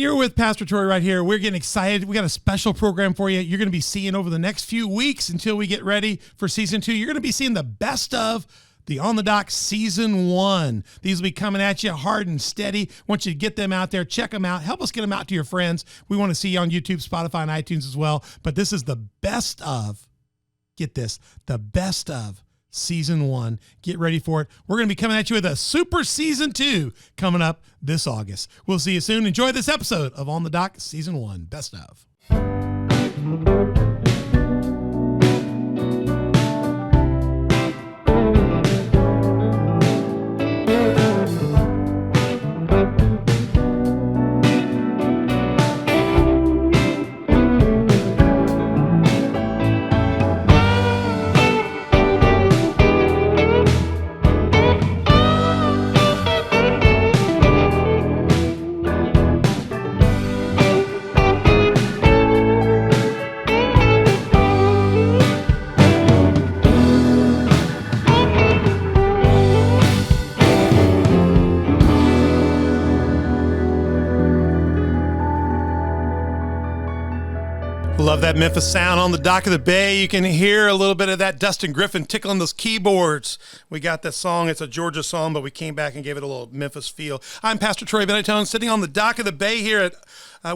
You're with Pastor Troy right here. We're getting excited. We got a special program for you. You're going to be seeing over the next few weeks until we get ready for season 2. You're going to be seeing the best of the On the Dock season 1. These will be coming at you hard and steady. I want you to get them out there, check them out, help us get them out to your friends. We want to see you on YouTube, Spotify, and iTunes as well. But this is the best of, get this, the best of season 1. Get ready for it. We're going to be coming at you with a super season 2 coming up this August. We'll see you soon. Enjoy this episode of On the Dock season 1, best of. Love that Memphis sound on the dock of the bay. You can hear a little bit of that Dustin Griffin tickling those keyboards. We got that song. It's a Georgia song, but we came back and gave it a little Memphis feel. I'm Pastor Troy Benetone, sitting on the dock of the bay here at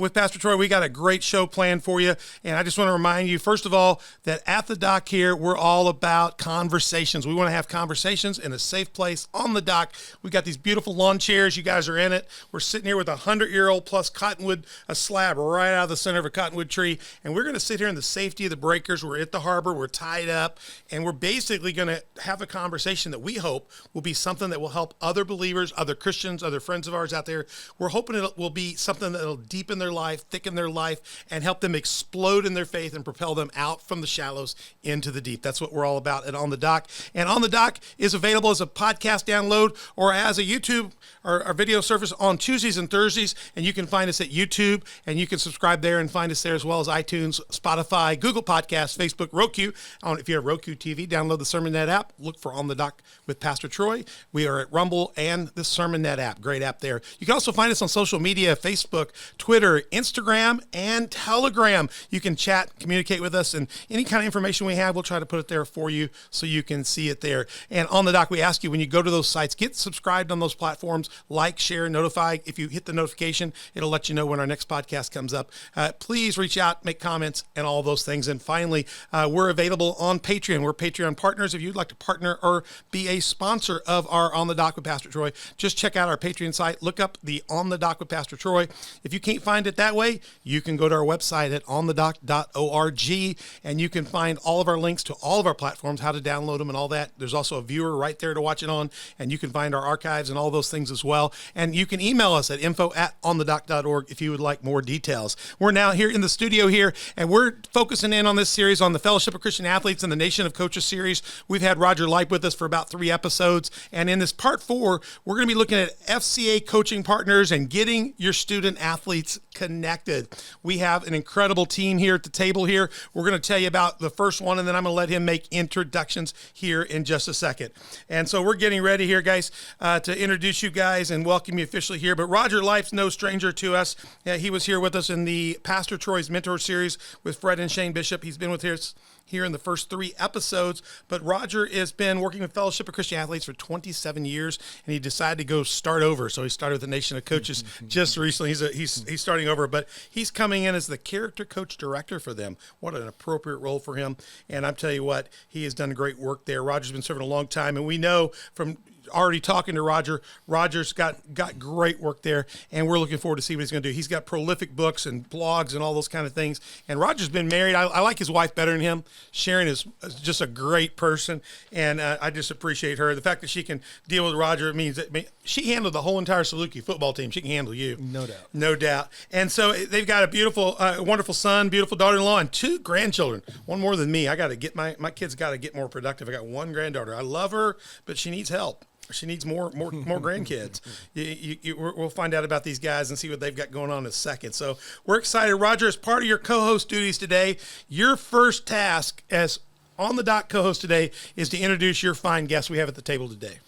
with Pastor Troy. We got a great show planned for you. And I just want to remind you, first of all, that at the dock here, we're all about conversations. We want to have conversations in a safe place on the dock. We got these beautiful lawn chairs. You guys are in it. We're sitting here with a 100-year-old plus cottonwood, a slab right out of the center of a cottonwood tree. And we're going to sit here in the safety of the breakers. We're at the harbor. We're tied up. And we're basically going to have a conversation that we hope will be something that will help other believers, other Christians, other friends of ours out there. We're hoping it will be something that will deepen their life, thicken their life, and help them explode in their faith and propel them out from the shallows into the deep. That's what we're all about at On the Dock. And On the Dock is available as a podcast download or as a YouTube or our video service on Tuesdays and Thursdays. And you can find us at YouTube, and you can subscribe there and find us there, as well as iTunes, Spotify, Google Podcasts, Facebook, Roku. If you have Roku TV, download the SermonNet app. Look for On the Dock with Pastor Troy. We are at Rumble and the SermonNet app. Great app there. You can also find us on social media, Facebook, Twitter, Instagram, and Telegram. You can chat, communicate with us, and any kind of information we have, we'll try to put it there for you so you can see it there. And On the Dock, we ask you, when you go to those sites, get subscribed on those platforms, like, share, notify. If you hit the notification, it'll let you know when our next podcast comes up. Please reach out, make comments, and all those things. And finally, we're available on Patreon. We're Patreon partners. If you'd like to partner or be a sponsor of our On the Dock with Pastor Troy, just check out our Patreon site. Look up the On the Dock with Pastor Troy. If you can't find it that way, you can go to our website at onthedock.org, and you can find all of our links to all of our platforms, how to download them and all that. There's also a viewer right there to watch it on, and you can find our archives and all those things as well. And you can email us at info@onthedock.org if you would like more details. We're now here in the studio here, and we're focusing in on this series on the Fellowship of Christian Athletes and the Nation of Coaches series. We've had Roger Lipe with us for about 3 episodes, and in this part 4, we're going to be looking at FCA coaching partners and getting your student athletes connected. We have an incredible team here at the table here. We're going to tell you about the first one, and then I'm going to let him make introductions here in just a second. And so we're getting ready here, guys, to introduce you guys and welcome you officially here. But Roger Lipe's no stranger to us. He was here with us in the Pastor Troy's Mentor series with Fred and Shane Bishop. He's been with us here in the first 3 episodes, but Roger has been working with Fellowship of Christian Athletes for 27 years, and he decided to go start over. So he started with the Nation of Coaches just recently. He's starting over, but he's coming in as the character coach director for them. What an appropriate role for him. And I'm telling you what, he has done great work there. Roger's been serving a long time, and we know from already talking to Roger. Roger's got great work there, and we're looking forward to see what he's going to do. He's got prolific books and blogs and all those kind of things. And Roger's been married. I like his wife better than him. Sharon is just a great person, and I just appreciate her. The fact that she can deal with Roger means that she handled the whole entire Saluki football team. She can handle you. No doubt. No doubt. And so they've got a beautiful, wonderful son, beautiful daughter-in-law, and 2 grandchildren. One more than me. I got to get my kids got to get more productive. I got 1 granddaughter. I love her, but she needs help. She needs more grandkids. We'll find out about these guys and see what they've got going on in a second. So we're excited. Roger, as part of your co-host duties today, your first task as On the Dock co-host today is to introduce your fine guest we have at the table today.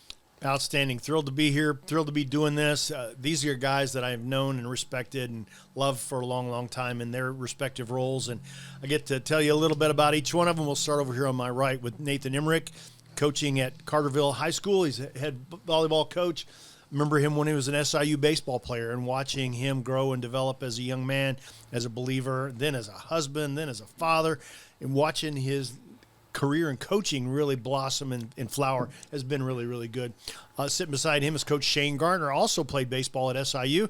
Outstanding. Thrilled to be here. Thrilled to be doing this. These are guys that I've known and respected and loved for a long, long time in their respective roles. And I get to tell you a little bit about each one of them. We'll start over here on my right with Nathan Emrick, coaching at Carterville High School. He's a head volleyball coach. Remember him when he was an SIU baseball player and watching him grow and develop as a young man, as a believer, then as a husband, then as a father, and watching his career in coaching really blossom and flower has been really, really good. Sitting beside him is Coach Shane Garner, also played baseball at SIU.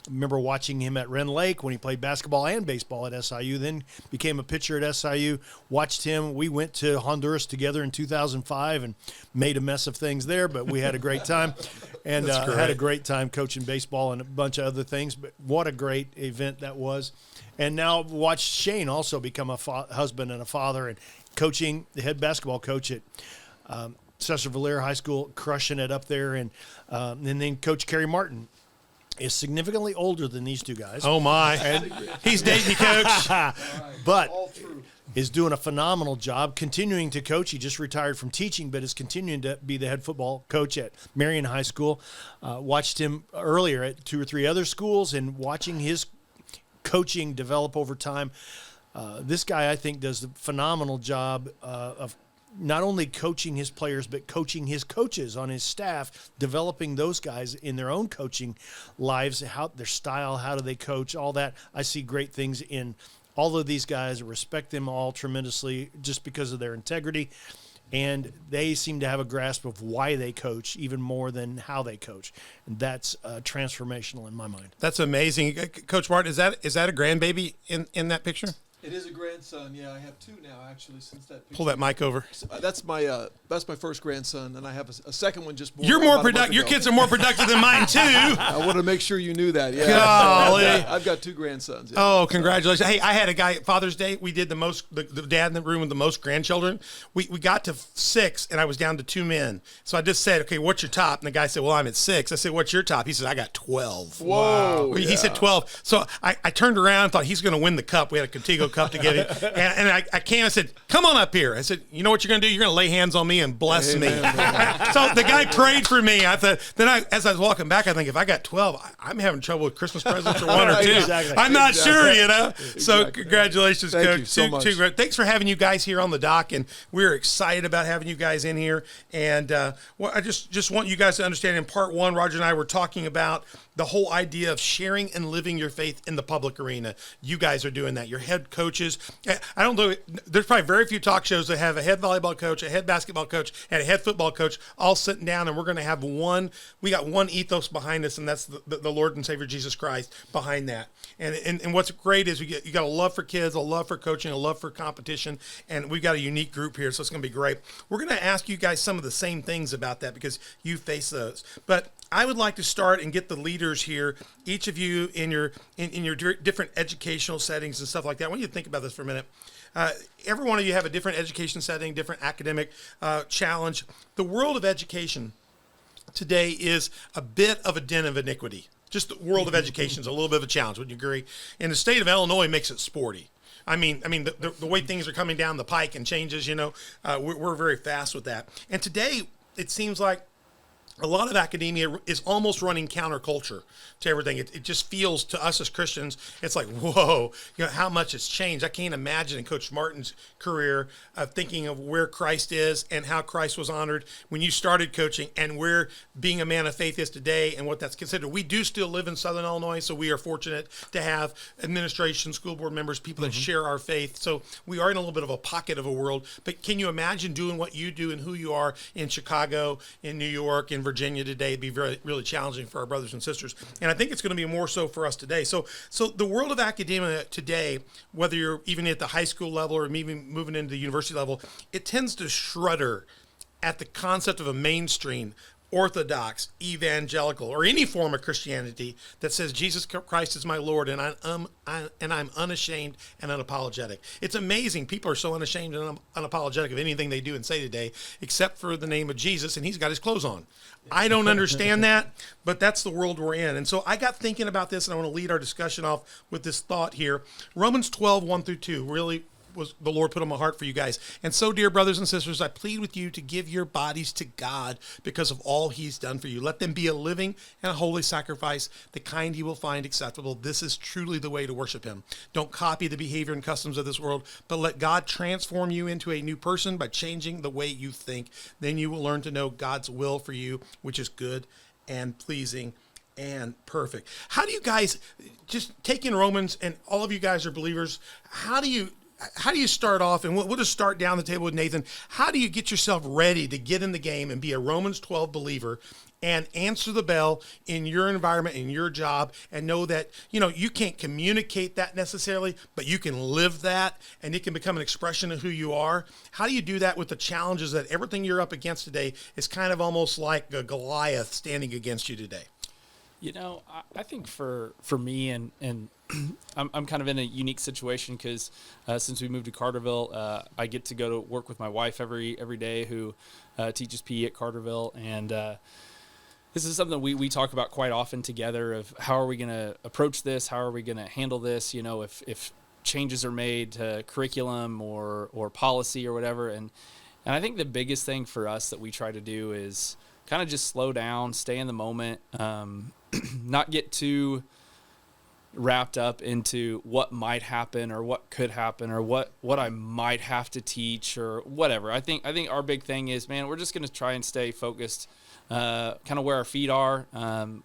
Remember watching him at Wren Lake when he played basketball and baseball at SIU, then became a pitcher at SIU. Watched him. We went to Honduras together in 2005 and made a mess of things there, but we had a great time. And had a great time coaching baseball and a bunch of other things. But what a great event that was. And now watched Shane also become a husband and a father and coaching, the head basketball coach at Sesser-Valier High School, crushing it up there. And then Coach Kerry Martin is significantly older than these two guys. Oh, my. And he's dating you, Coach. But is doing a phenomenal job, continuing to coach. He just retired from teaching, but is continuing to be the head football coach at Marion High School. Watched him earlier at 2 or 3 other schools and watching his coaching develop over time. This guy, I think, does a phenomenal job of not only coaching his players, but coaching his coaches on his staff, developing those guys in their own coaching lives, how their style, how do they coach, all that. I see great things in all of these guys. I respect them all tremendously just because of their integrity. And they seem to have a grasp of why they coach even more than how they coach. And that's transformational in my mind. That's amazing. Coach Martin, is that a grandbaby in that picture? It is a grandson. Yeah, I have 2 now actually since that picture. Pull that mic over. That's my first grandson, and I have a second one just born. You're more productive. Your kids are more productive than mine too. I want to make sure you knew that. Yeah, golly. I've got 2 grandsons. Yeah. Oh, congratulations! Hey, I had a guy at Father's Day. We did the dad in the room with the most grandchildren. We got to 6, and I was down to 2 men. So I just said, "Okay, what's your top?" And the guy said, "Well, I'm at 6." I said, "What's your top?" He said, "I got 12." Whoa! Wow. He said 12. So I turned around and thought he's going to win the cup. We had a Contigo cup to give him. And I came and said, "Come on up here." I said, "You know what you're going to do? You're going to lay hands on me and bless me." So the guy prayed for me. I thought, as I was walking back, I think if I got 12, I'm having trouble with Christmas presents or 1 or 2. Exactly. I'm not sure, you know. Exactly. So congratulations, Thank Coach. you so much. Thanks for having you guys here on the dock, and we're excited about having you guys in here. And I just want you guys to understand. In part 1, Roger and I were talking about the whole idea of sharing and living your faith in the public arena. You guys are doing that. Your head coaches. I don't know. There's probably very few talk shows that have a head volleyball coach, a head basketball coach, and a head football coach all sitting down, and we're going to have we got one ethos behind us, and that's the Lord and Savior Jesus Christ behind that. And what's great is you got a love for kids, a love for coaching, a love for competition, and we've got a unique group here, so it's going to be great. We're going to ask you guys some of the same things about that because you face those. But I would like to start and get the leaders here, each of you in your different educational settings and stuff like that. I want you to think about this for a minute. Every one of you have a different education setting, different academic challenge. The world of education today is a bit of a den of iniquity. Just the world of education is a little bit of a challenge. Would you agree? And the state of Illinois makes it sporty. I mean, the way things are coming down the pike and changes, we're very fast with that. And today, it seems like a lot of academia is almost running counterculture to everything. It just feels to us as Christians, it's like, whoa, how much it's changed. I can't imagine in Coach Martin's career thinking of where Christ is and how Christ was honored when you started coaching and where being a man of faith is today and what that's considered. We do still live in Southern Illinois, so we are fortunate to have administration, school board members, people that share our faith. So we are in a little bit of a pocket of a world. But can you imagine doing what you do and who you are in Chicago, in New York, in Virginia today? It'd be really challenging for our brothers and sisters. And I think it's going to be more so for us today. So the world of academia today, whether you're even at the high school level or maybe moving into the university level, it tends to shudder at the concept of a mainstream, orthodox, evangelical, or any form of Christianity that says Jesus Christ is my Lord and I'm unashamed and unapologetic. It's amazing. People are so unashamed and unapologetic of anything they do and say today, except for the name of Jesus, and he's got his clothes on. I don't understand that, but that's the world we're in. And so I got thinking about this, and I want to lead our discussion off with this thought here. Romans 12, 1 through 2, really the Lord put on my heart for you guys. And so, dear brothers and sisters, I plead with you to give your bodies to God because of all he's done for you. Let them be a living and a holy sacrifice, the kind he will find acceptable. This is truly the way to worship him. Don't copy the behavior and customs of this world, but let God transform you into a new person by changing the way you think. Then you will learn to know God's will for you, which is good and pleasing and perfect. How do you guys, just taking Romans, and all of you guys are believers, how do you start off, and we'll just start down the table with Nathan, how do you get yourself ready to get in the game and be a Romans 12 believer and answer the bell in your environment, in your job, and know that, you can't communicate that necessarily, but you can live that, and it can become an expression of who you are? How do you do that with the challenges that everything you're up against today is kind of almost like a Goliath standing against you today? I think for me, and I'm kind of in a unique situation because since we moved to Carterville, I get to go to work with my wife every day, who teaches PE at Carterville, and this is something we talk about quite often together, of how are we going to approach this, how are we going to handle this, if changes are made to curriculum or policy or whatever, and I think the biggest thing for us that we try to do is kind of just slow down, stay in the moment, not get too wrapped up into what might happen or what could happen or what I might have to teach or whatever. I think our big thing is, man, we're just going to try and stay focused, kind of where our feet are.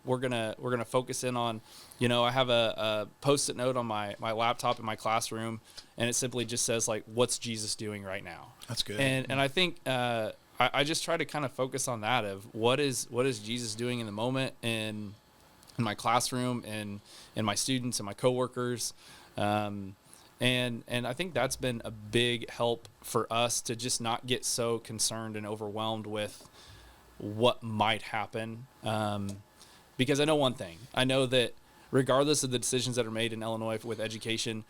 We're gonna focus in on, I have a Post-it note on my laptop in my classroom, and it simply just says, like, what's Jesus doing right now? That's good. And I think I just try to kind of focus on that, of what is Jesus doing in the moment in my classroom and my students and my coworkers. And I think that's been a big help for us to just not get so concerned and overwhelmed with what might happen. Because I know one thing. I know that regardless of the decisions that are made in Illinois with education,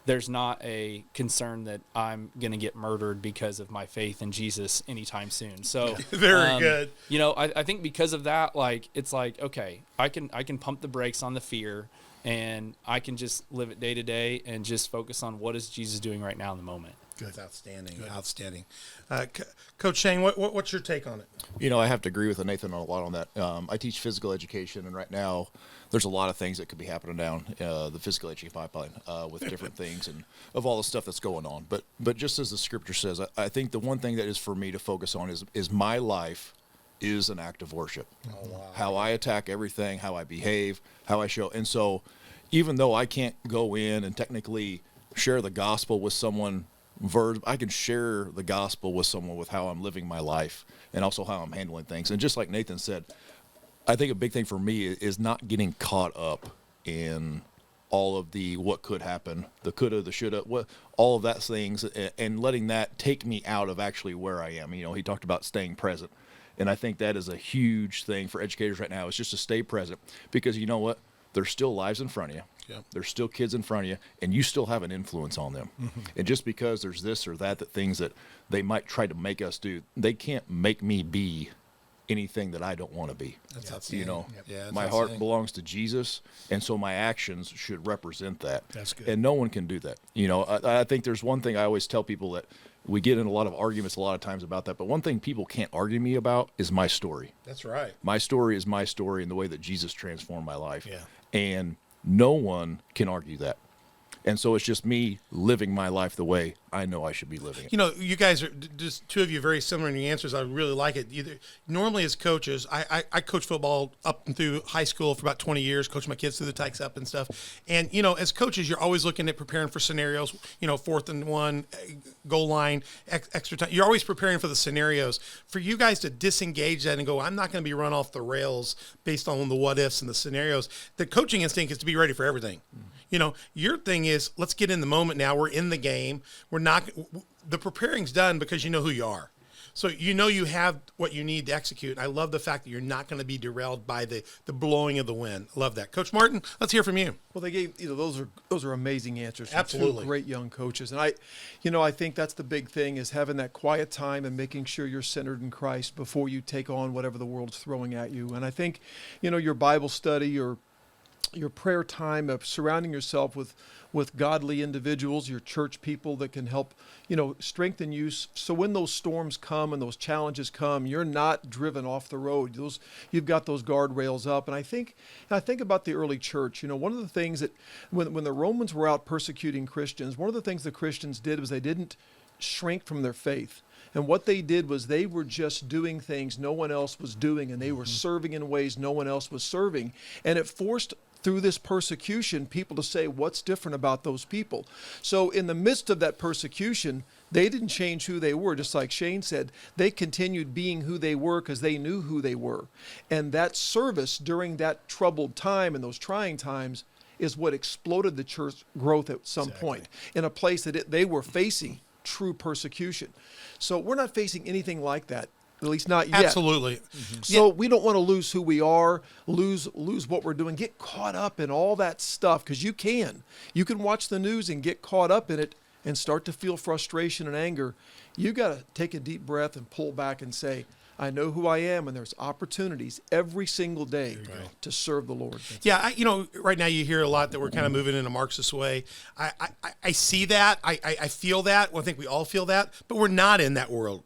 there's not a concern that I'm going to get murdered because of my faith in Jesus anytime soon. So very good. I think because of that, it's like, okay, I can pump the brakes on the fear, and I can just live it day to day and just focus on what is Jesus doing right now in the moment. Good. Outstanding. Good. Outstanding. Coach Shane, what's your take on it? I have to agree with Nathan a lot on that. I teach physical education, and right now there's a lot of things that could be happening down the physical education pipeline with different things and of all the stuff that's going on. But just as the scripture says, I think the one thing that is for me to focus on is my life is an act of worship. Oh, wow. How I attack everything, how I behave, how I show. And so even though I can't go in and technically share the gospel with someone, I can share the gospel with someone with how I'm living my life and also how I'm handling things. And just like Nathan said, I think a big thing for me is not getting caught up in all of the what could happen, the coulda, the shoulda, all of that things, and letting that take me out of actually where I am. He talked about staying present. And I think that is a huge thing for educators right now, is just to stay present, because you know what? There's still lives in front of you. Yep. There's still kids in front of you, and you still have an influence on them. Mm-hmm. And just because there's this or that things that they might try to make us do, they can't make me be anything that I don't want to be. That's outstanding. My heart belongs to Jesus, and so my actions should represent that. That's good. And no one can do that. I think there's one thing I always tell people that we get in a lot of arguments a lot of times about that, but one thing people can't argue me about is my story. That's right. My story is my story, and the way that Jesus transformed my life. Yeah. And no one can argue that. And so it's just me living my life the way I know I should be living it. You guys are just two of you very similar in your answers. I really like it. Normally as coaches, I coach football up and through high school for about 20 years, coach my kids through the Tykes Up and stuff. And, as coaches, you're always looking at preparing for scenarios, 4th and 1, goal line, extra time. You're always preparing for the scenarios. For you guys to disengage that and go, I'm not going to be run off the rails based on the what ifs and the scenarios. The coaching instinct is to be ready for everything. Your thing is, let's get in the moment now. We're in the game. The preparing's done because you know who you are. So you have what you need to execute. I love the fact that you're not going to be derailed by the blowing of the wind. I love that. Coach Martin, let's hear from you. Well, they gave those are amazing answers from Absolutely. Two great young coaches, and I think that's the big thing, is having that quiet time and making sure you're centered in Christ before you take on whatever the world's throwing at you. And I think your Bible study or your prayer time of surrounding yourself with godly individuals, your church people that can help, strengthen you. So when those storms come and those challenges come, you're not driven off the road. You've got those guardrails up. And I think about the early church. One of the things that when the Romans were out persecuting Christians, one of the things the Christians did was they didn't shrink from their faith. And what they did was they were just doing things no one else was doing, and they were serving in ways no one else was serving. And it forced, through this persecution, people to say, what's different about those people? So in the midst of that persecution, they didn't change who they were. Just like Shane said, they continued being who they were because they knew who they were. And that service during that troubled time and those trying times is what exploded the church growth at some point in a place that they were facing true persecution. So we're not facing anything like that. At least not yet. Absolutely. So we don't want to lose who we are, lose what we're doing, get caught up in all that stuff, because you can watch the news and get caught up in it and start to feel frustration and anger. You got to take a deep breath and pull back and say, I know who I am, and there's opportunities every single day to serve the Lord. Yeah, right now you hear a lot that we're kind of moving in a Marxist way. I see that. I feel that. Well, I think we all feel that, but we're not in that world.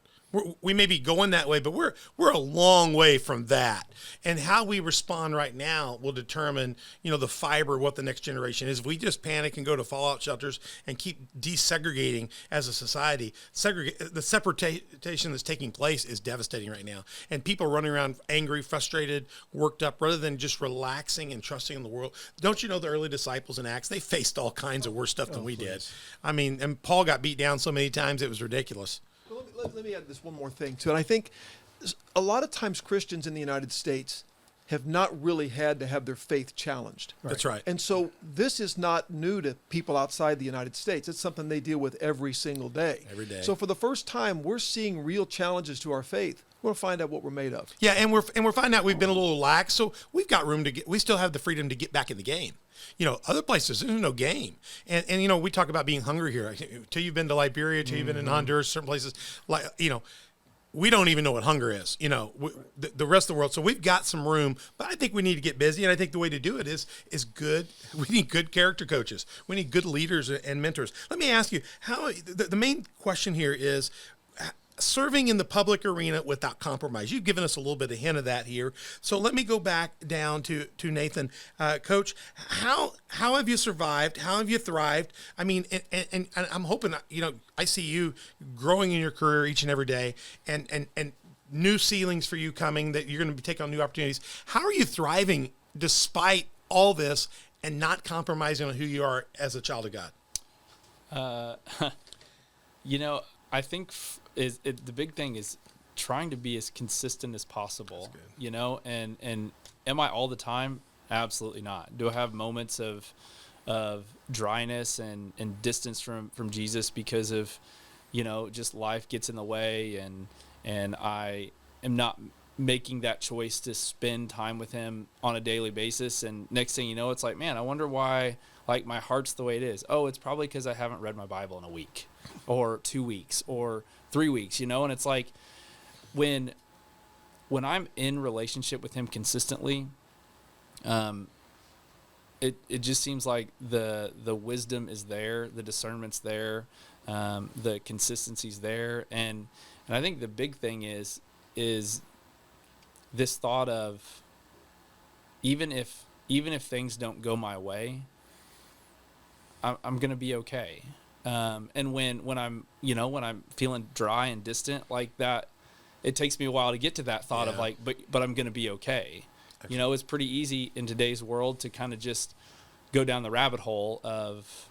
We may be going that way, but we're a long way from that. And how we respond right now will determine, the fiber of what the next generation is. If we just panic and go to fallout shelters and keep desegregating as a society, the separation that's taking place is devastating right now. And people running around angry, frustrated, worked up, rather than just relaxing and trusting in the world. Don't you know the early disciples in Acts, they faced all kinds of worse stuff than we did. I mean, and Paul got beat down so many times, it was ridiculous. Let me add this one more thing too. And I think a lot of times Christians in the United States have not really had to have their faith challenged. That's right. And so this is not new to people outside the United States. It's something they deal with every single day. Every day. So for the first time, we're seeing real challenges to our faith. We're going to find out what we're made of. Yeah, and we're finding out we've been a little lax, so we've got room we still have the freedom to get back in the game. Other places, there's no game. And we talk about being hungry here. Till you've been to Liberia, till you've been in Honduras, certain places, we don't even know what hunger is, the rest of the world. So we've got some room, but I think we need to get busy. And I think the way to do it is good. We need good character coaches. We need good leaders and mentors. Let me ask you, the main question here is, serving in the public arena without compromise. You've given us a little bit of hint of that here. So let me go back down to Nathan. Coach, how have you survived? How have you thrived? I mean, and I'm hoping, I see you growing in your career each and every day, and new ceilings for you coming, that you're going to take on new opportunities. How are you thriving despite all this and not compromising on who you are as a child of God? I think the big thing is trying to be as consistent as possible, and am I all the time? Absolutely not. Do I have moments of dryness and distance from Jesus because of, just life gets in the way, and I am not making that choice to spend time with him on a daily basis. And next thing you know, it's like, man, I wonder why, my heart's the way it is. Oh, it's probably because I haven't read my Bible in a week or 2 weeks or 3 weeks, and it's like when I'm in relationship with him consistently, it just seems like the wisdom is there, the discernment's there, the consistency's there, and I think the big thing is this thought of even if things don't go my way, I'm gonna be okay. And when I'm feeling dry and distant like that, it takes me a while to get to that thought of but I'm going to be okay. Absolutely. It's pretty easy in today's world to kind of just go down the rabbit hole of,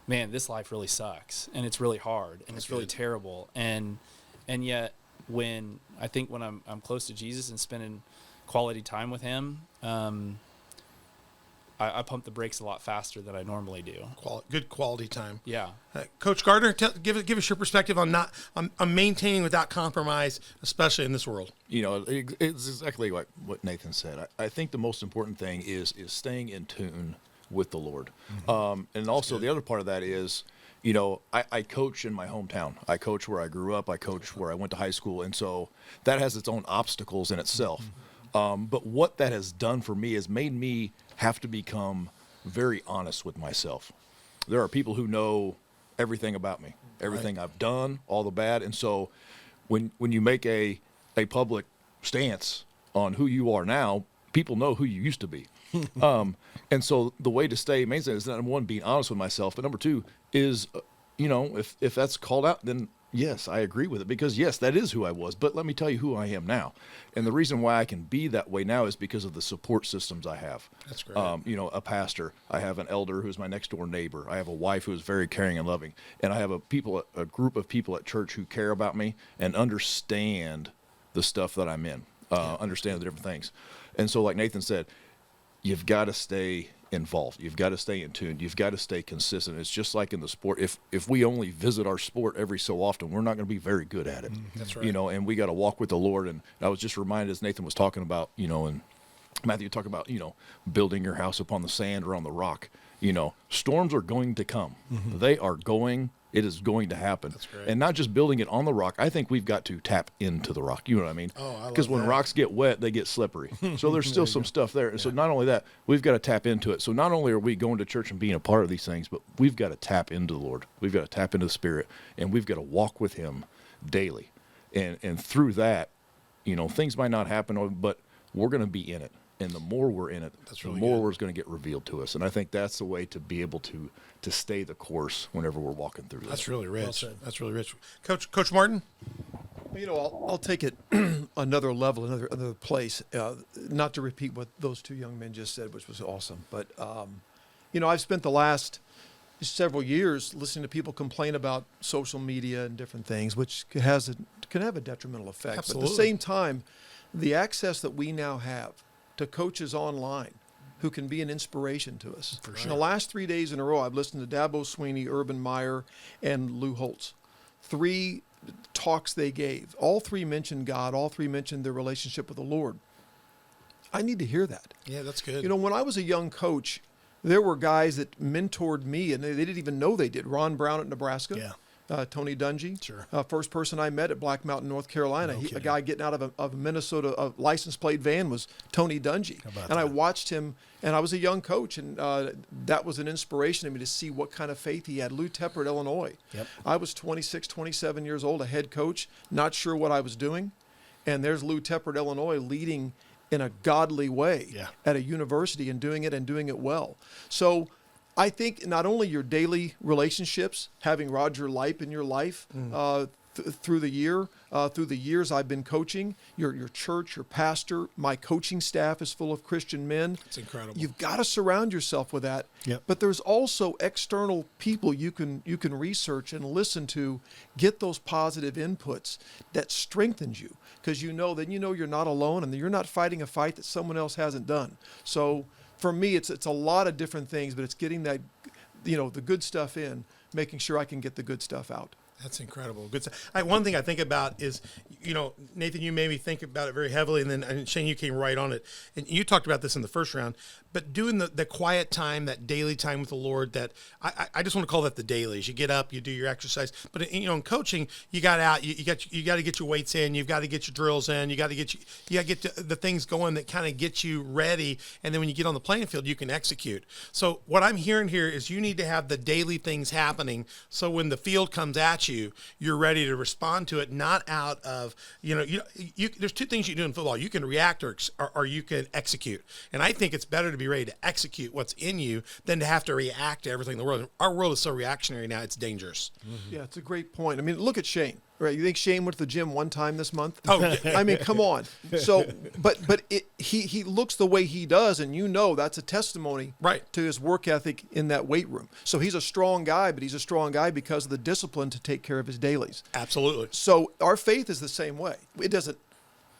man, this life really sucks and it's really hard and it's really terrible. And yet when I'm close to Jesus and spending quality time with him, I pump the brakes a lot faster than I normally do. Good quality time. Yeah. Coach Garner, give us your perspective on maintaining without compromise, especially in this world. It's exactly like what Nathan said. I think the most important thing is staying in tune with the Lord. Mm-hmm. And also the other part of that is, I coach in my hometown. I coach where I grew up. I coach where I went to high school. And so that has its own obstacles in itself. Mm-hmm. But what that has done for me has made me have to become very honest with myself. There are people who know everything about me, everything I've done, all the bad. And so when you make a public stance on who you are now, people know who you used to be. And so the way to stay amazing is, number one, being honest with myself. But number two is, if that's called out, then yes, I agree with it, because yes, that is who I was. But let me tell you who I am now. And the reason why I can be that way now is because of the support systems I have. That's great. A pastor. I have an elder who's my next door neighbor. I have a wife who is very caring and loving. And I have a group of people at church who care about me and understand the stuff that I'm in, understand the different things. And so like Nathan said, you've got to stay involved. You've got to stay in tune. You've got to stay consistent. It's just like in the sport. If we only visit our sport every so often, we're not going to be very good at it. That's right. And we got to walk with the Lord. And I was just reminded, as Nathan was talking about, and Matthew talking about, building your house upon the sand or on the rock. Storms are going to come. They are going. It is going to happen. That's great. And not just building it on the rock. I think we've got to tap into the rock. You know what I mean? Oh, I love Because when that. rocks get wet, they get slippery. So there's still some stuff there. And so not only that, we've got to tap into it. So not only are we going to church and being a part of these things, but we've got to tap into the Lord. We've got to tap into the Spirit, and we've got to walk with Him daily. And through that, things might not happen, but we're going to be in it. And the more we're in it, That's really the more good. it's going to get revealed to us. And I think that's the way to be able to stay the course whenever we're walking through this. That's really rich. said. That's really rich. Coach Martin? I'll take it another level, another place. Not to repeat what those two young men just said, which was awesome. But, I've spent the last several years listening to people complain about social media and different things, which can have a detrimental effect. Absolutely. But at the same time, the access that we now have to coaches online who can be an inspiration to us. For In sure. the last 3 days in a row, I've listened to Dabo Sweeney, Urban Meyer, and Lou Holtz. 3 talks they gave. All 3 mentioned God. All 3 mentioned their relationship with the Lord. I need to hear that. Yeah, that's good. When I was a young coach, there were guys that mentored me, and they didn't even know they did. Ron Brown at Nebraska. Yeah. Tony Dungy. Sure. First person I met at Black Mountain, North Carolina. No A kidding. guy getting out of a Minnesota license plate van was Tony Dungy. How about and I that? watched him, and I was a young coach, and that was an inspiration to me to see what kind of faith he had. Lou Tepper at Illinois. Yep. I was 26, 27 years old, a head coach, not sure what I was doing. And there's Lou Tepper at Illinois leading in a godly way Yeah. at a university and doing it well. So I think not only your daily relationships, having Roger Lipe in your life through the years I've been coaching, your church, your pastor, my coaching staff is full of Christian men. It's incredible. You've got to surround yourself with that. Yep. But there's also external people you can research and listen to, get those positive inputs that strengthens you, because you're not alone and that you're not fighting a fight that someone else hasn't done. So for me, it's a lot of different things, but it's getting that, the good stuff in, making sure I can get the good stuff out. That's incredible. Good. One thing I think about is, Nathan, you made me think about it very heavily, and Shane, you came right on it. And you talked about this in the first round, but doing the quiet time, that daily time with the Lord, that I just want to call that the dailies. You get up, you do your exercise, but in coaching, you got out, you got to get your weights in, you've got to get your drills in, you got to get the things going that kind of get you ready, and then when you get on the playing field, you can execute. So what I'm hearing here is you need to have the daily things happening, so when the field comes at you, you're ready to respond to it, not out of, there's 2 things you do in football. You can react or you can execute. And I think it's better to be ready to execute what's in you than to have to react to everything in the world. Our world is so reactionary now, it's dangerous. Yeah, it's a great point. I mean, look at Shane. Right? You think Shane went to the gym one time this month? Oh, yeah. I mean, come on. So, but he looks the way he does, and that's a testimony Right. to his work ethic in that weight room. So he's a strong guy, but he's a strong guy because of the discipline to take care of his dailies. Absolutely. So our faith is the same way. It doesn't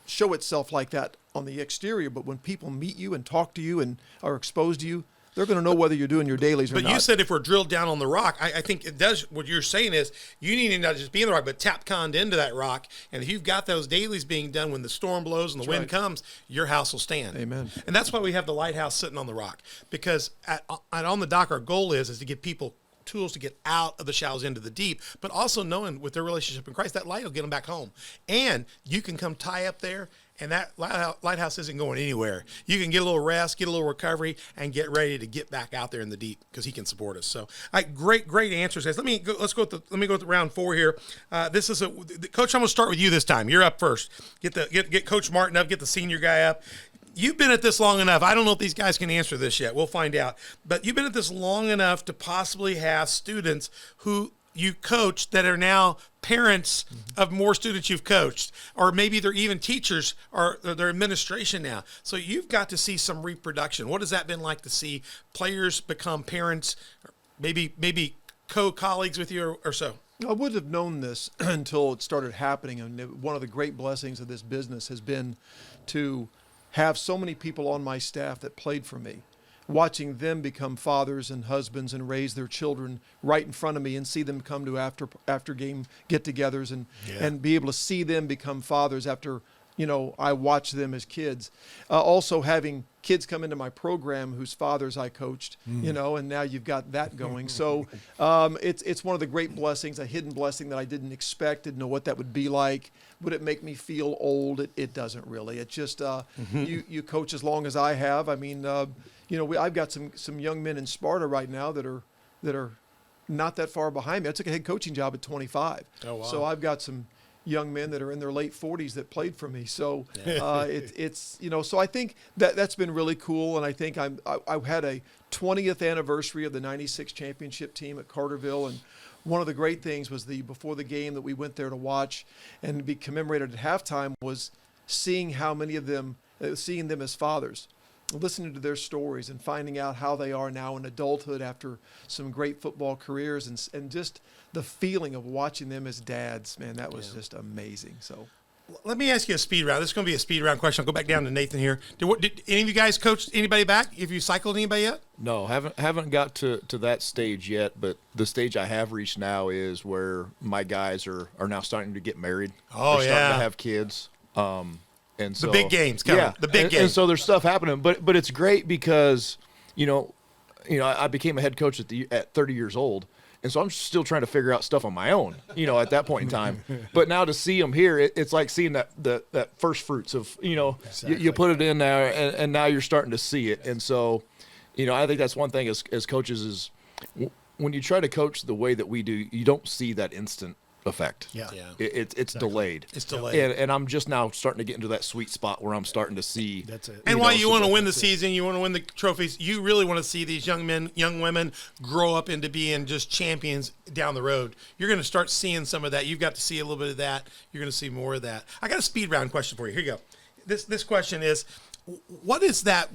show itself like that on the exterior, but when people meet you and talk to you and are exposed to you, they're going to know whether you're doing your dailies or But not. you said if we're drilled down on the rock, I think it does. What you're saying is you need to not just be in the rock, but tap conned into that rock. And if you've got those dailies being done when the storm blows and the wind comes, your house will stand. Amen. And that's why we have the lighthouse sitting on the rock. Because at OntheDock, our goal is to give people tools to get out of the shallows into the deep, but also knowing with their relationship in Christ, that light will get them back home. And you can come tie up there And that lighthouse isn't going anywhere. You can get a little rest, get a little recovery, and get ready to get back out there in the deep because he can support us. So, great answers, guys. Let me go with round 4 here. This is Coach. I'm going to start with you this time. You're up first. Get Coach Martin up. Get the senior guy up. You've been at this long enough. I don't know if these guys can answer this yet. We'll find out. But you've been at this long enough to possibly have students who you coach that are now parents of more students you've coached, or maybe they're even teachers or they're administration now. So you've got to see some reproduction. What has that been like to see players become parents, maybe co-colleagues with you or so? I wouldn't have known this until it started happening. And one of the great blessings of this business has been to have so many people on my staff that played for me, watching them become fathers and husbands and raise their children right in front of me, and see them come to after game get-togethers and be able to see them become fathers after, I watch them as kids. Also having kids come into my program whose fathers I coached, and now you've got that going. So it's one of the great blessings, a hidden blessing that I didn't expect, didn't know what that would be like. Would it make me feel old? It doesn't really. It just, you coach as long as I have. I mean, I've got some young men in Sparta right now that are not that far behind me. I took a head coaching job at 25. Oh, wow. So I've got some young men that are in their late 40s that played for me. So it's so I think that's been really cool. And I think I had a 20th anniversary of the 96 championship team at Carterville, and one of the great things was before the game that we went there to watch and be commemorated at halftime was seeing how many of them, seeing them as fathers, listening to their stories and finding out how they are now in adulthood after some great football careers, and just the feeling of watching them as dads, man, that was just amazing. So let me ask you a speed round. This is going to be a speed round question. I'll go back down to Nathan here. Did any of you guys coach anybody back? Have you cycled anybody yet? No, haven't got to that stage yet, but the stage I have reached now is where my guys are now starting to get married. Oh, They're starting to have kids. And so the big games coming. The big games. And so there's stuff happening, but it's great because I became a head coach at 30 years old, and so I'm still trying to figure out stuff on my own. At that point in time. But now to see them here, it's like seeing that first fruits of exactly. you put it in there, and now you're starting to see it. And so, I think that's one thing as coaches is when you try to coach the way that we do, you don't see that instant effect. Yeah. It's exactly. delayed. It's delayed. And I'm just now starting to get into that sweet spot where I'm starting to see. That's it. And while you want to win the season, you want to win the trophies, you really want to see these young men, young women grow up into being just champions down the road. You're going to start seeing some of that. You've got to see a little bit of that. You're going to see more of that. I got a speed round question for you. Here you go. This question is, what is that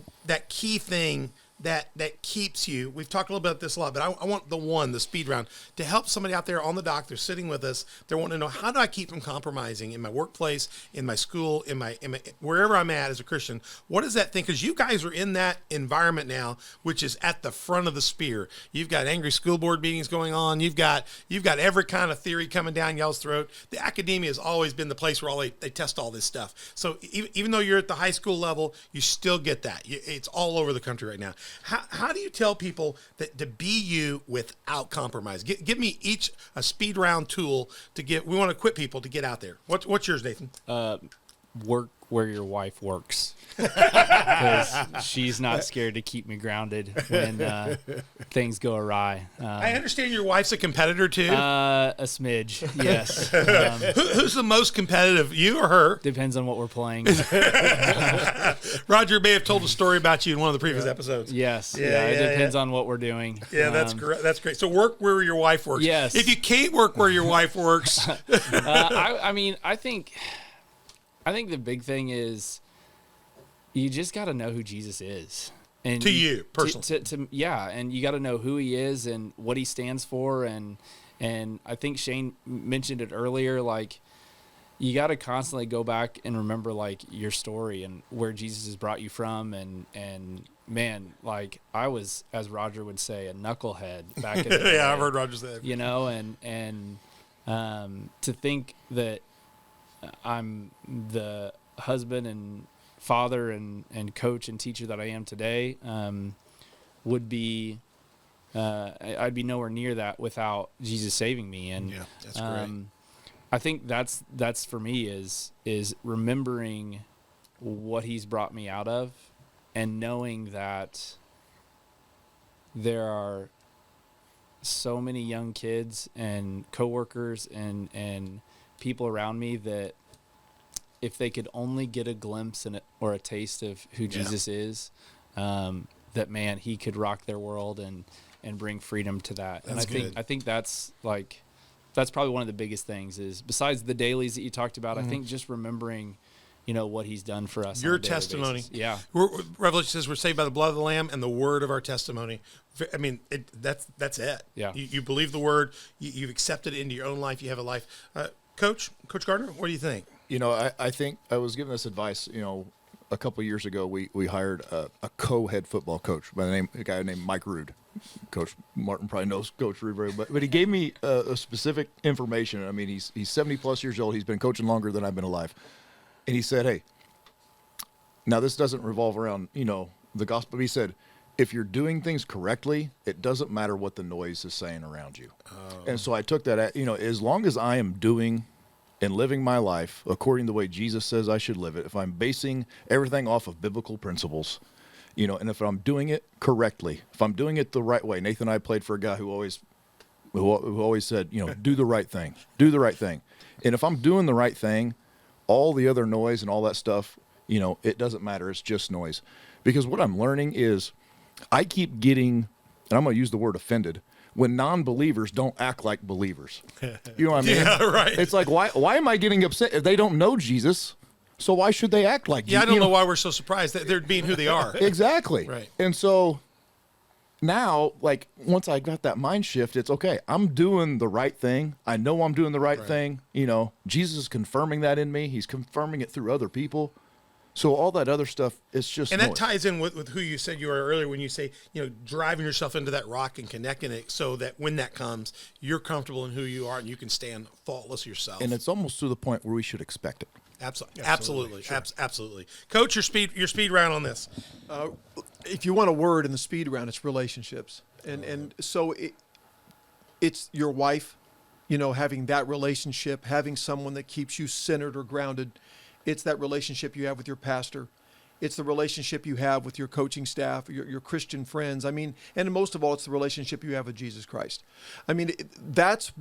key thing that keeps you? We've talked a little bit about this a lot, but I want the speed round, to help somebody out there on the dock. They're sitting with us. They're wanting to know, how do I keep from compromising in my workplace, in my school, in my wherever I'm at as a Christian? What is that thing? Because you guys are in that environment now, which is at the front of the spear. You've got angry school board meetings going on. You've got every kind of theory coming down y'all's throat. The academia has always been the place where they test all this stuff. So even though you're at the high school level, you still get that. It's all over the country right now. How do you tell people that to be you without compromise? Give me each a speed round tool to get. We want to equip people to get out there. What's yours, Nathan? Work where your wife works, because she's not scared to keep me grounded when things go awry. I understand your wife's a competitor too. A smidge, yes. Who's the most competitive, you or her? Depends on what we're playing. Roger may have told a story about you in one of the previous episodes. Yes, it depends on what we're doing. Yeah, that's great. That's great. So work where your wife works. Yes. If you can't work where your wife works, I think the big thing is you just got to know who Jesus is. And to you personally. And you got to know who he is and what he stands for. And I think Shane mentioned it earlier, like, you got to constantly go back and remember, like, your story and where Jesus has brought you from. And man, like, I was, as Roger would say, a knucklehead back in the day. Yeah, I've heard Roger say that. And to think that I'm the husband and father and coach and teacher that I am today would be I'd be nowhere near that without Jesus saving me. And yeah, that's great. I think that's for me is remembering what he's brought me out of, and knowing that there are so many young kids and coworkers and people around me that if they could only get a glimpse or a taste of who Jesus is, that, man, he could rock their world and bring freedom to that. That's and I think that's probably one of the biggest things is, besides the dailies that you talked about, I think just remembering, what he's done for us. Your on a daily testimony. basis. Yeah. Revelation says we're saved by the blood of the Lamb and the word of our testimony. I mean, that's it. Yeah. You believe the word. You've accepted it into your own life. You have a life. Coach Garner, what do you think? I think I was given this advice, a couple of years ago. We hired a co-head football coach by a guy named Mike Rude. Coach Martin probably knows Coach Rude very well, but he gave me a specific information. I mean, he's 70+ years old. He's been coaching longer than I've been alive. And he said, hey, now this doesn't revolve around, the gospel. But he said, if you're doing things correctly, it doesn't matter what the noise is saying around you. And so I took that, as long as I am doing and living my life according to the way Jesus says I should live it, if I'm basing everything off of biblical principles, and if I'm doing it correctly, if I'm doing it the right way. Nathan and I played for a guy who always said, do the right thing, do the right thing. And if I'm doing the right thing, all the other noise and all that stuff, it doesn't matter. It's just noise. Because what I'm learning is I keep getting, and I'm going to use the word offended, when non-believers don't act like believers. You know what I mean? Yeah, right. It's like, why am I getting upset if they don't know Jesus? So why should they act like Jesus? Yeah, I don't know why we're so surprised that they're being who they are. Exactly. Right. And so now, once I got that mind shift, it's okay. I'm doing the right thing. I know I'm doing the right thing. Jesus is confirming that in me. He's confirming it through other people. So all that other stuff, it's just And noise. that ties in with who you said you were earlier when you say, driving yourself into that rock and connecting it so that when that comes, you're comfortable in who you are and you can stand faultless yourself. And it's almost to the point where we should expect it. Absolutely. Sure. Absolutely. Coach, your speed round on this. If you want a word in the speed round, it's relationships. And so it's your wife, having that relationship, having someone that keeps you centered or grounded. It's that relationship you have with your pastor. It's the relationship you have with your coaching staff, your Christian friends. I mean, and most of all, it's the relationship you have with Jesus Christ. I mean, that's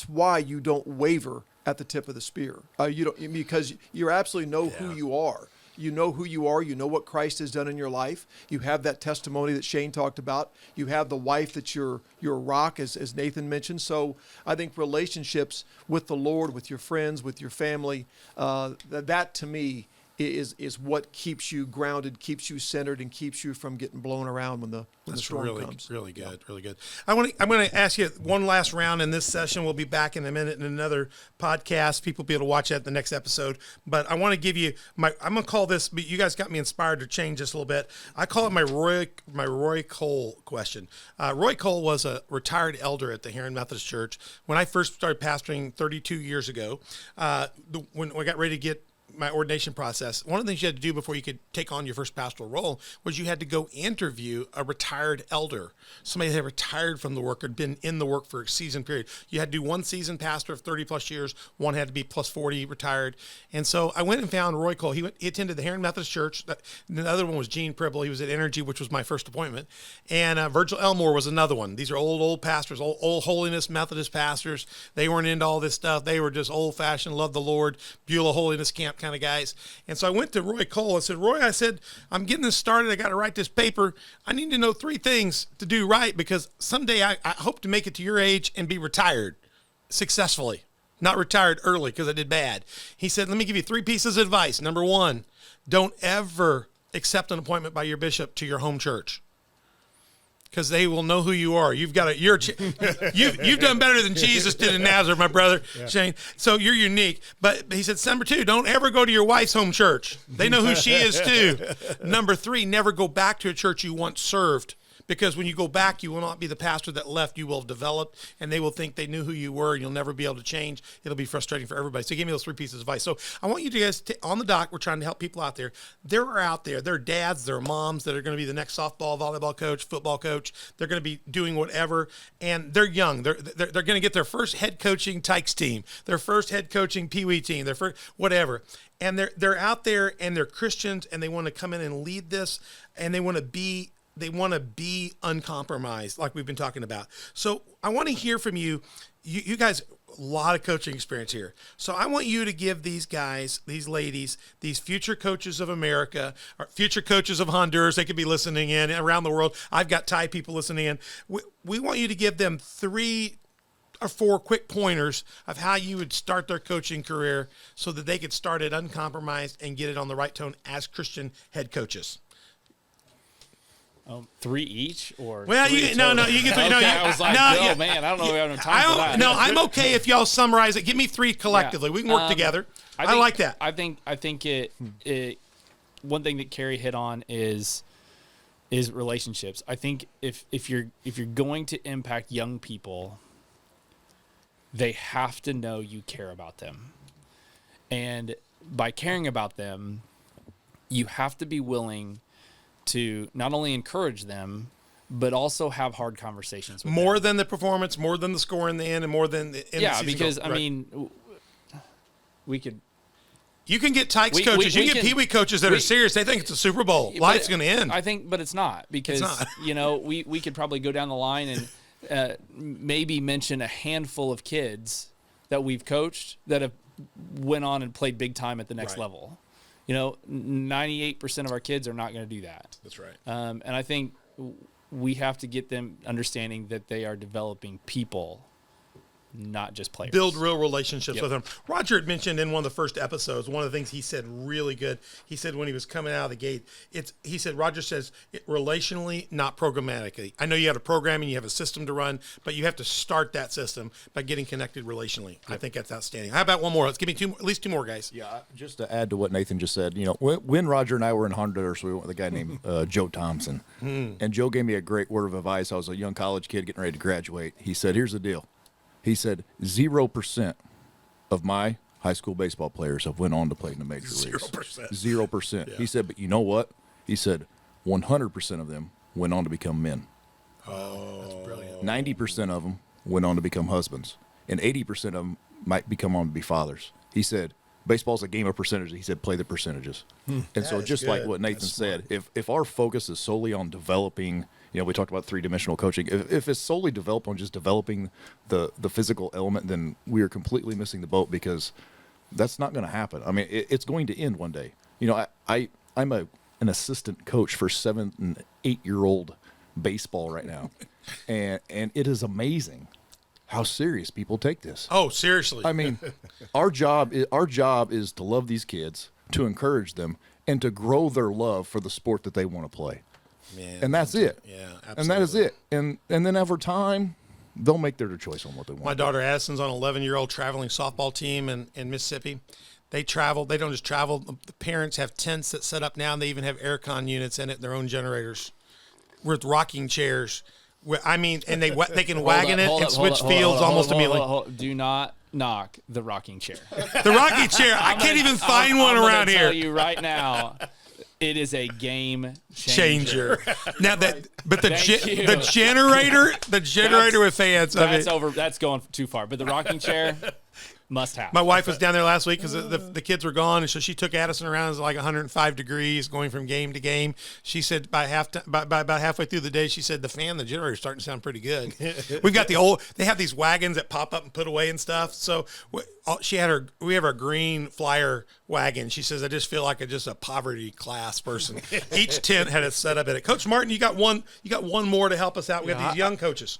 why you don't waver at the tip of the spear. You don't, because you absolutely know who you are. You know who you are. You know what Christ has done in your life. You have that testimony that Shane talked about. You have the wife that's your rock, as Nathan mentioned. So I think relationships with the Lord, with your friends, with your family, that to me is what keeps you grounded, keeps you centered, and keeps you from getting blown around when the storm comes. Really good, really good. I'm going to ask you one last round in this session. We'll be back in a minute in another podcast. People will be able to watch that the next episode. But I want to give you I'm going to call this. But you guys got me inspired to change this a little bit. I call it my Roy Cole question. Roy Cole was a retired elder at the Heron Methodist Church when I first started pastoring 32 years ago. When I got ready to get my ordination process, one of the things you had to do before you could take on your first pastoral role was you had to go interview a retired elder, somebody that had retired from the work or had been in the work for a season period. You had to do one season pastor of 30+ years. One had to be plus 40 retired. And so I went and found Roy Cole. He attended the Heron Methodist Church. The other one was Gene Pribble. He was at Energy, which was my first appointment. And Virgil Elmore was another one. These are old pastors, old holiness Methodist pastors. They weren't into all this stuff. They were just old-fashioned, love the Lord, Beulah Holiness Camp kind of guys. And so I went to Roy Cole. I said, Roy, I'm getting this started. I got to write this paper. I need to know 3 things to do right because someday I hope to make it to your age and be retired successfully, not retired early because I did bad. He said, let me give you 3 pieces of advice. Number 1, don't ever accept an appointment by your bishop to your home church, because they will know who you are. You've done better than Jesus did in Nazareth, my brother, Shane. So you're unique. But he said, number 2, don't ever go to your wife's home church. They know who she is too. Number 3, never go back to a church you once served, because when you go back, you will not be the pastor that left. You will have developed, and they will think they knew who you were, and you'll never be able to change. It'll be frustrating for everybody. So give me those 3 pieces of advice. So I want you to guys, on the dock, we're trying to help people out there. They're out there. They're dads, they're moms that are going to be the next softball, volleyball coach, football coach. They're going to be doing whatever, and they're young. They're going to get their first head coaching Tykes team, their first head coaching Pee Wee team, their first whatever. And they're out there, and they're Christians, and they want to come in and lead this, and they want to be uncompromised, like we've been talking about. So I want to hear from you. You guys, a lot of coaching experience here. So I want you to give these guys, these ladies, these future coaches of America, or future coaches of Honduras, they could be listening in around the world. I've got Thai people listening in. We want you to give them 3 or 4 quick pointers of how you would start their coaching career so that they could start it uncompromised and get it on the right tone as Christian head coaches. 3 each, or well, three you total? you get 3. Okay, No, I was like, man, I don't know if we have enough time for that. No, I'm okay if y'all summarize it. Give me 3 collectively. We can work together. I like that. I think it. One thing that Kerry hit on is relationships. I think if you're going to impact young people, they have to know you care about them. And by caring about them, you have to be willing to not only encourage them, but also have hard conversations with more them. than the performance, more than the score in the end, and more than the end of the season because, goal. I Right. mean, we could... You can get Tykes coaches. You can get Pee Wee coaches that are serious. They think it's a Super Bowl. Life's going to end. I think, but it's not, because, we could probably go down the line and maybe mention a handful of kids that we've coached that have went on and played big time at the next level. 98% of our kids are not going to do that. That's right. And I think we have to get them understanding that they are developing people, not just players. Build real relationships with them. Roger had mentioned in one of the first episodes, one of the things he said really good. He said when he was coming out of the gate, Roger says relationally, not programmatically. I know you have a program and you have a system to run, but you have to start that system by getting connected relationally. I think that's outstanding. How about one more? Let's give me at least 2 more, guys. Yeah, just to add to what Nathan just said, when Roger and I were in Honduras, we went with a guy named Joe Thompson. And Joe gave me a great word of advice. I was a young college kid getting ready to graduate. He said, here's the deal. He said 0% of my high school baseball players have went on to play in the major leagues. 0%. Yeah. He said, but you know what? He said 100% of them went on to become men. Oh, that's brilliant. 90% of them went on to become husbands, and 80% of them might become on to be fathers. He said, baseball's a game of percentages. He said, play the percentages. And so just like what Nathan said, if our focus is solely on developing, we talked about 3-dimensional coaching. If it's solely developed on just developing the physical element, then we are completely missing the boat, because that's not going to happen. I mean, it's going to end one day. I'm an assistant coach for 7- and 8-year-old baseball right now, and it is amazing how serious people take this. Oh, seriously. I mean, our job is to love these kids, to encourage them, and to grow their love for the sport that they want to play. Man, and that's it. Yeah, absolutely. And that is it. And then over time, they'll make their choice on what they want. My daughter Addison's on an 11-year-old traveling softball team in Mississippi. They travel. They don't just travel. The parents have tents that set up now, and they even have aircon units in it, their own generators, with rocking chairs. I mean, and they can wagon it and switch fields almost immediately. Do not knock the rocking chair. The rocking chair. I can't even find one around here. I'm going to tell you right now, it is a game changer. Now the generator with fans. That's over. That's going too far. But the rocking chair, must have. My wife was down there last week because the kids were gone, and so she took Addison around. It was like 105 degrees, going from game to game. She said by about halfway through the day, she said the generator's starting to sound pretty good. We've got they have these wagons that pop up and put away and stuff. So we have our green Flyer wagon. She says, I just feel like just a poverty class person. Each tent had a setup in it. Coach Martin, you got one more to help us out. We got these young coaches.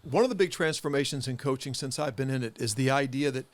One of the big transformations in coaching since I've been in it is the idea that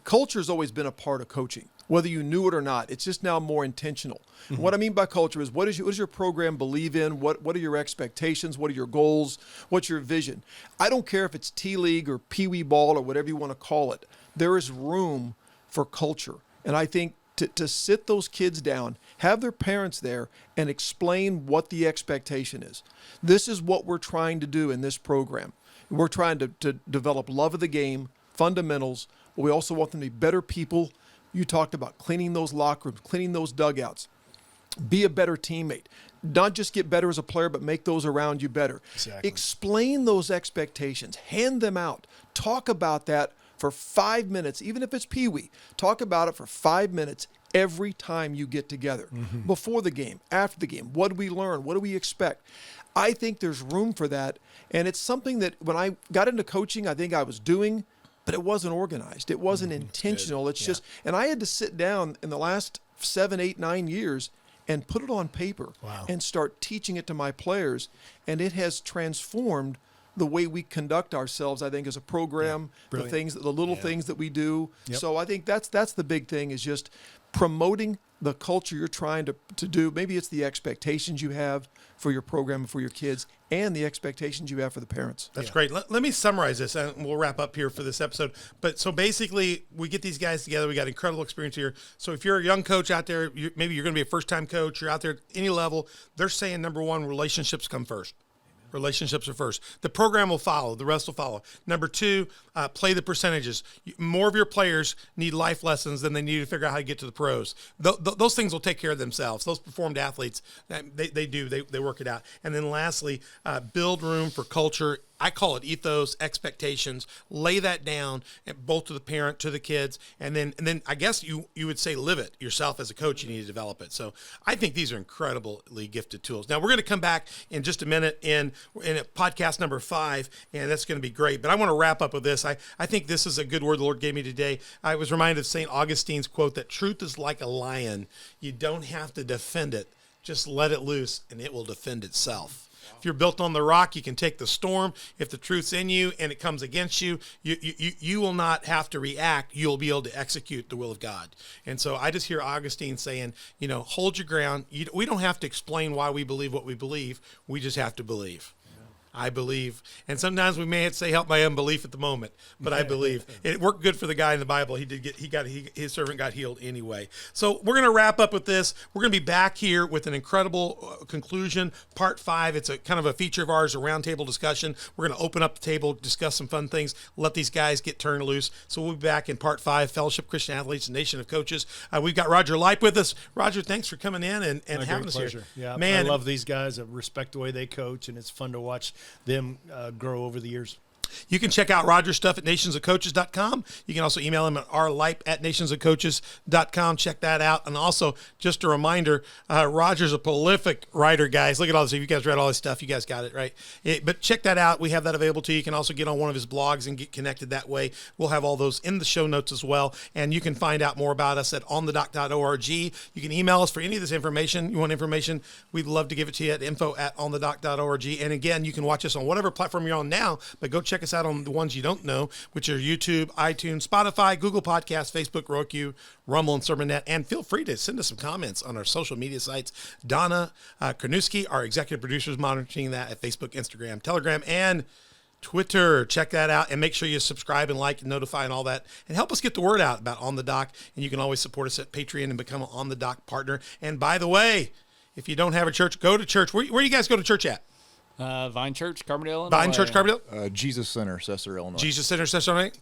culture has always been a part of coaching, whether you knew it or not. It's just now more intentional. Mm-hmm. What I mean by culture is what does your program believe in? What are your expectations? What are your goals? What's your vision? I don't care if it's T-League or Pee Wee ball or whatever you want to call it. There is room for culture. And I think to sit those kids down, have their parents there, and explain what the expectation is. This is what we're trying to do in this program. We're trying to develop love of the game, fundamentals, but we also want them to be better people. You talked about cleaning those locker rooms, cleaning those dugouts. Be a better teammate. Not just get better as a player, but make those around you better. Exactly. Explain those expectations. Hand them out. Talk about that for 5 minutes, even if it's peewee. Talk about it for 5 minutes every time you get together. Before the game, after the game. What do we learn? What do we expect? I think there's room for that. And it's something that when I got into coaching, I think I was doing, but it wasn't organized. It wasn't intentional. It's just, and I had to sit down in the last 7, 8, 9 years and put it on paper and start teaching it to my players. And it has transformed the way we conduct ourselves, I think, as a program, the little things that we do. So I think that's the big thing, is just promoting the culture you're trying to do. Maybe it's the expectations you have for your program and for your kids, and the expectations you have for the parents. That's great. Let me summarize this, and we'll wrap up here for this episode. But so basically, we get these guys together. We got incredible experience here. So if you're a young coach out there, maybe you're going to be a first-time coach, you're out there at any level, they're saying, number one, relationships come first. Relationships are first. The program will follow. The rest will follow. Number two, play the percentages. More of your players need life lessons than they need to figure out how to get to the pros. Those things will take care of themselves. Those performed athletes, they work it out. And then lastly, build room for culture. I call it ethos, expectations. Lay that down, both to the parent, to the kids, and then I guess you would say live it yourself as a coach. You need to develop it. So I think these are incredibly gifted tools. Now we're going to come back in just a minute in podcast number 5, and that's going to be great. But I want to wrap up with this. I think this is a good word the Lord gave me today. I was reminded of St. Augustine's quote that truth is like a lion. You don't have to defend it. Just let it loose, and it will defend itself. If you're built on the rock, you can take the storm. If the truth's in you and it comes against you, you will not have to react. You'll be able to execute the will of God. And so I just hear Augustine saying, hold your ground. We don't have to explain why we believe what we believe. We just have to believe. I believe. And sometimes we may have to say, help my unbelief at the moment, but I believe. It worked good for the guy in the Bible. His servant got healed anyway. So we're going to wrap up with this. We're going to be back here with an incredible conclusion, part 5. It's a kind of a feature of ours, a roundtable discussion. We're going to open up the table, discuss some fun things, let these guys get turned loose. So we'll be back in part 5, Fellowship Christian Athletes, Nation of Coaches. We've got Roger Lipe with us. Roger, thanks for coming in and having us here. Yeah, man, I love these guys. I respect the way they coach, and it's fun to watch them grow over the years. You can check out Roger's stuff at nationsofcoaches.com. You can also email him at rlipe@nationsofcoaches.com. Check that out. And also, just a reminder, Roger's a prolific writer, guys. Look at all this. If you guys read all this stuff, you guys got it, right? But check that out. We have that available to you. You can also get on one of his blogs and get connected that way. We'll have all those in the show notes as well. And you can find out more about us at onthedock.org. You can email us for any of this information. You want information, we'd love to give it to you at info@onthedock.org. And again, you can watch us on whatever platform you're on now, but go check us out on the ones you don't know, which are YouTube, iTunes, Spotify, Google Podcasts, Facebook, Roku, Rumble, and Sermonette. And feel free to send us some comments on our social media sites. Donna Kornewski, our executive producer, is monitoring that at Facebook, Instagram, Telegram, and Twitter. Check that out, and make sure you subscribe and like and notify and all that, and help us get the word out about On the Dock. And you can always support us at Patreon and become an On the Dock partner. And by the way, if you don't have a church, go to church. Where do you guys go to church at? Vine Church, Carbondale, Illinois. Vine Church, Carbondale? Jesus Center, Sesser, Illinois. Jesus Center, Sesser, Illinois?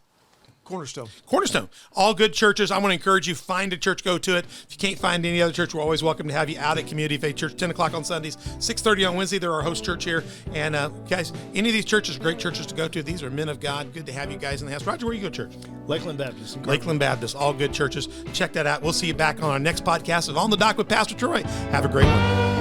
Cornerstone. All good churches. I want to encourage you, find a church, go to it. If you can't find any other church, we're always welcome to have you out at Community Faith Church, 10 o'clock on Sundays, 6:30 on Wednesday. They're our host church here. And guys, any of these churches are great churches to go to. These are men of God. Good to have you guys in the house. Roger, where you go to church? Lakeland Baptist. Lakeland Baptist. All good churches. Check that out. We'll see you back on our next podcast of On the Dock with Pastor Troy. Have a great one.